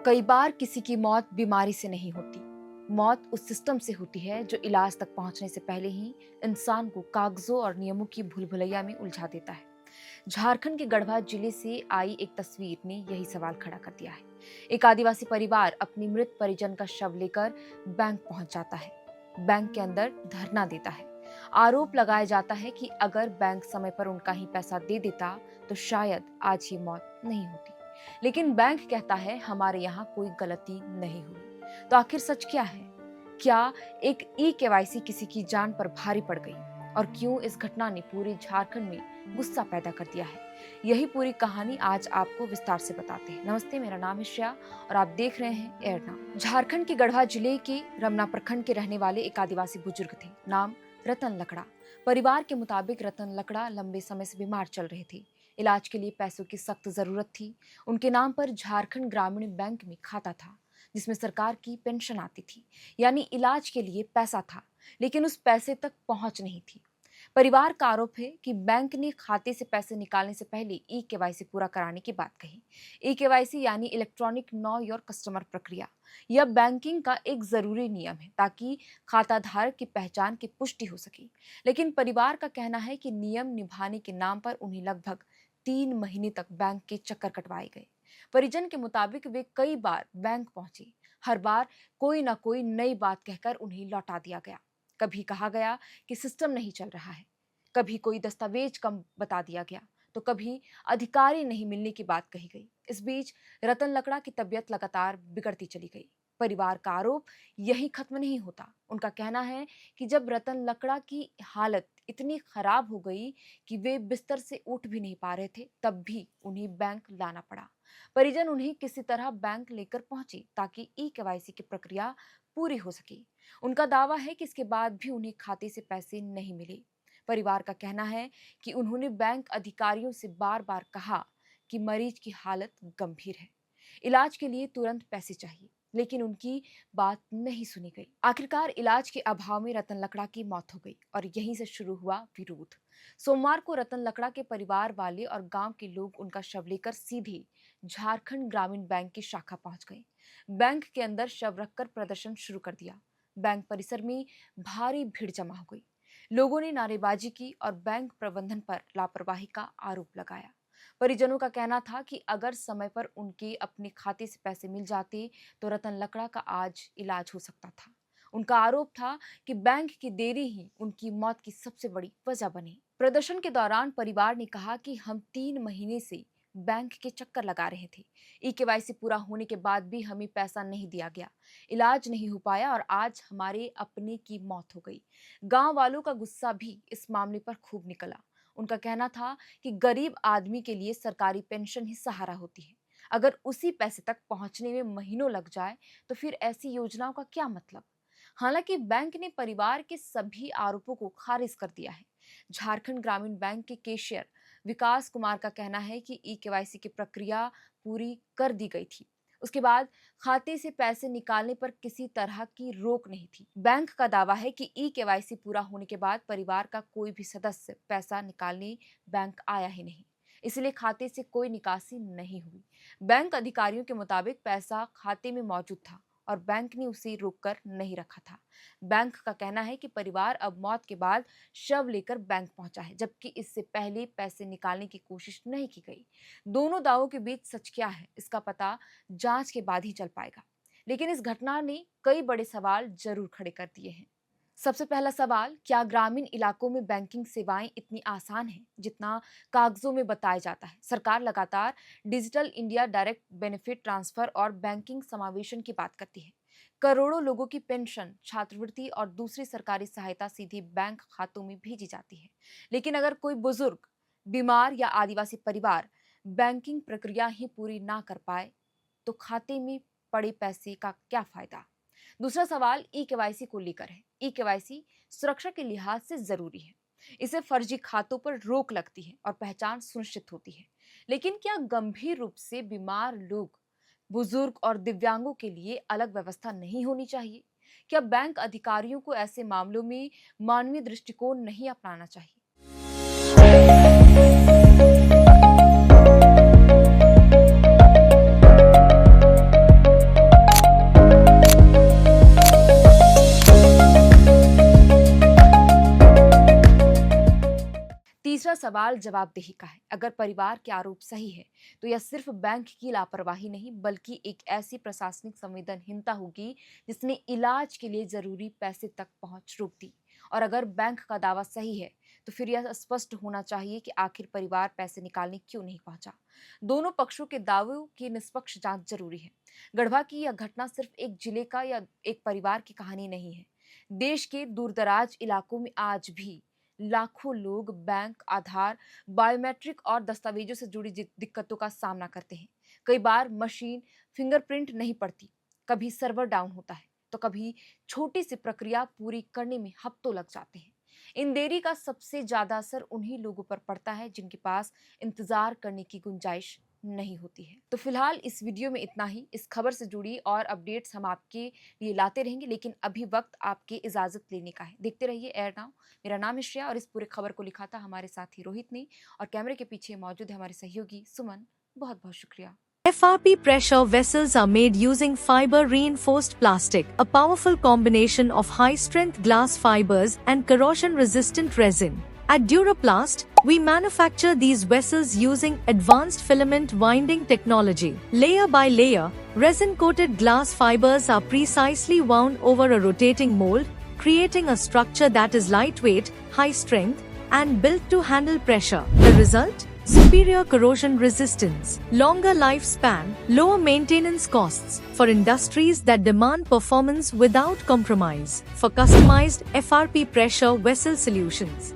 कई बार किसी की मौत बीमारी से नहीं होती। मौत उस सिस्टम से होती है जो इलाज तक पहुंचने से पहले ही इंसान को कागजों और नियमों की भूल-भुलैया में उलझा देता है। झारखंड के गढ़वा जिले से आई एक तस्वीर ने यही सवाल खड़ा कर दिया है। एक आदिवासी परिवार अपनी मृत परिजन का शव लेकर बैंक पहुंच जाता है। बैंक के अंदर धरना देता है। आरोप लगाया जाता है कि अगर बैंक समय पर उनका ही पैसा दे देता तो शायद आज ये मौत नहीं होती। लेकिन बैंक कहता है हमारे यहाँ कोई गलती नहीं हुई। तो आखिर सच क्या है? क्या एक ई-केवाईसी किसी की जान पर भारी पड़ गई? और क्यों इस घटना ने पूरे झारखंड में गुस्सा पैदा कर दिया है? यही पूरी कहानी आज आपको विस्तार से बताते हैं। नमस्ते, मेरा नाम है श्रेया और आप देख रहे हैं एयरना। झारखंड के गढ़वा जिले के रमना प्रखंड के रहने वाले एक आदिवासी बुजुर्ग थे, नाम रतन लकड़ा। परिवार के मुताबिक रतन लकड़ा लंबे समय से बीमार चल रहे थे। इलाज के लिए पैसों की सख्त जरूरत थी। उनके नाम पर झारखंड ग्रामीण बैंक में खाता था जिसमें सरकार की पेंशन आती थी, यानी इलाज के लिए पैसा था, लेकिन उस पैसे तक पहुंच नहीं थी। परिवार का आरोप है कि बैंक ने खाते से पैसे निकालने से पहले ई-केवाईसी पूरा कराने की बात कही। ई-केवाईसी यानी इलेक्ट्रॉनिक नो योर कस्टमर प्रक्रिया। यह बैंकिंग का एक जरूरी नियम है ताकि खाता धारक की पहचान की पुष्टि हो सके। लेकिन परिवार का कहना है कि नियम निभाने के नाम पर उन्हें लगभग 3 महीने तक बैंक के चक्कर कटवाए गए। परिजन के मुताबिक वे कई बार बैंक पहुंचे। हर बार कोई ना कोई नई बात कहकर उन्हें लौटा दिया गया। कभी कहा गया कि सिस्टम नहीं चल रहा है, कभी कोई दस्तावेज कम बता दिया गया, तो कभी अधिकारी नहीं मिलने की बात कही गई। इस बीच रतन लकड़ा की तबीयत लगातार बिगड़ती चली गई। परिवार का आरोप यही खत्म नहीं होता। उनका कहना है कि जब रतन लकड़ा की हालत इतनी खराब हो गई कि वे बिस्तर से उठ भी नहीं पा रहे थे, तब भी उन्हें बैंक लाना पड़ा। परिजन उन्हें किसी तरह बैंक लेकर पहुंचे ताकि ई-केवाईसी की प्रक्रिया पूरी हो सके। उनका दावा है कि इसके बाद भी उन्हें खाते से पैसे नहीं मिले। परिवार का कहना है कि उन्होंने बैंक अधिकारियों से बार-बार कहा कि मरीज की हालत गंभीर है, इलाज के लिए तुरंत पैसे चाहिए, लेकिन उनकी बात नहीं सुनी गई। आखिरकार इलाज के अभाव में रतन लकड़ा की मौत हो गई और यहीं से शुरू हुआ विरोध। सोमवार को रतन लकड़ा के परिवार वाले और गांव के लोग उनका शव लेकर सीधे झारखंड ग्रामीण बैंक की शाखा पहुंच गए। बैंक के अंदर शव रखकर प्रदर्शन शुरू कर दिया। बैंक परिसर में भारी भीड़ जमा हो गई। लोगों ने नारेबाजी की और बैंक प्रबंधन पर लापरवाही का आरोप लगाया। परिजनों का कहना था कि अगर समय पर उनके अपने खाते से पैसे मिल जाते तो रतन लकड़ा का आज इलाज हो सकता था। उनका आरोप था कि बैंक की देरी ही उनकी मौत की सबसे बड़ी वजह बनी। प्रदर्शन के दौरान परिवार ने कहा कि हम 3 महीने से बैंक के चक्कर लगा रहे थे। ई-केवाईसी पूरा होने के बाद भी हमें पैसा नहीं दिया गया, इलाज नहीं हो पाया और आज हमारे अपने की मौत हो गई। गांव वालों का गुस्सा भी इस मामले पर खूब निकला। उनका कहना था कि गरीब आदमी के लिए सरकारी पेंशन ही सहारा होती है। अगर उसी पैसे तक पहुंचने में महीनों लग जाए तो फिर ऐसी योजनाओं का क्या मतलब? हालांकि बैंक ने परिवार के सभी आरोपों को खारिज कर दिया है। झारखंड ग्रामीण बैंक के कैशियर विकास कुमार का कहना है कि ई-केवाईसी की प्रक्रिया पूरी कर दी गई थी। उसके बाद खाते से पैसे निकालने पर किसी तरह की रोक नहीं थी। बैंक का दावा है कि ई-केवाईसी पूरा होने के बाद परिवार का कोई भी सदस्य पैसा निकालने बैंक आया ही नहीं, इसलिए खाते से कोई निकासी नहीं हुई। बैंक अधिकारियों के मुताबिक पैसा खाते में मौजूद था और बैंक ने उसे रोककर नहीं रखा था। बैंक का कहना है कि परिवार अब मौत के बाद शव लेकर बैंक पहुंचा है, जबकि इससे पहले पैसे निकालने की कोशिश नहीं की गई। दोनों दावों के बीच सच क्या है, इसका पता जांच के बाद ही चल पाएगा। लेकिन इस घटना ने कई बड़े सवाल जरूर खड़े कर दिए हैं। सबसे पहला सवाल, क्या ग्रामीण इलाकों में बैंकिंग सेवाएं इतनी आसान हैं जितना कागजों में बताया जाता है? सरकार लगातार digital India, direct benefit transfer और बैंकिंग समावेशन की बात करती है। करोड़ों लोगों की पेंशन, छात्रवृत्ति और दूसरी सरकारी सहायता सीधे बैंक खातों में भेजी जाती है। लेकिन अगर कोई बुजुर्ग, बीमार या आदिवासी परिवार बैंकिंग प्रक्रिया ही पूरी ना कर पाए तो खाते में पड़े पैसे का क्या फायदा? दूसरा सवाल ई-केवाईसी को लेकर है। ई-केवाईसी सुरक्षा के लिहाज से जरूरी है। इससे फर्जी खातों पर रोक लगती है और पहचान सुनिश्चित होती है। लेकिन क्या गंभीर रूप से बीमार लोग, बुजुर्ग और दिव्यांगों के लिए अलग व्यवस्था नहीं होनी चाहिए? क्या बैंक अधिकारियों को ऐसे मामलों में मानवीय दृष्टिकोण नहीं अपनाना चाहिए? सवाल जवाबदेही का है। अगर परिवार के आरोप सही है तो यह सिर्फ बैंक की लापरवाही नहीं बल्कि एक ऐसी प्रशासनिक संवेदनहीनता होगी जिसने इलाज के लिए जरूरी पैसे तक पहुंच रोक दी। और अगर बैंक का दावा सही है तो फिर यह स्पष्ट होना चाहिए कि आखिर परिवार पैसे निकालने क्यों नहीं पहुंचा। दोनों पक्षों के दावों की निष्पक्ष जांच जरूरी है। गढ़वा की यह घटना सिर्फ एक जिले का या एक परिवार की कहानी नहीं है। देश के दूरदराज इलाकों में आज भी लाखों लोग बैंक, आधार, बायोमेट्रिक और दस्तावेजों से जुड़ी दिक्कतों का सामना करते हैं। कई बार मशीन फिंगरप्रिंट नहीं पड़ती, कभी सर्वर डाउन होता है, तो कभी छोटी सी प्रक्रिया पूरी करने में हफ्तों लग जाते हैं। इन देरी का सबसे ज्यादा असर उन्हीं लोगों पर पड़ता है जिनके पास इंतजार करने की गुंजाइश नहीं होती है। तो फिलहाल इस वीडियो में इतना ही। इस खबर से जुड़ी और अपडेट्स हम आपके लिए लाते रहेंगे, लेकिन अभी वक्त आपके इजाजत लेने का है। देखते रहिए एयर नाउ। मेरा नाम है श्रेया और इस पूरे खबर को लिखा था हमारे साथी रोहित ने और कैमरे के पीछे मौजूद है हमारे सहयोगी सुमन। बहुत बहुत शुक्रिया। FRP pressure vessels are made using fiber reinforced plastic, a powerful combination of high-strength glass fibers and corrosion-resistant resin. At Duraplast, we manufacture these vessels using advanced filament winding technology. Layer by layer, resin-coated glass fibers are precisely wound over a rotating mold, creating a structure that is lightweight, high-strength, and built to handle pressure. The result? Superior corrosion resistance, longer lifespan, lower maintenance costs for industries that demand performance without compromise. For customized FRP pressure vessel solutions,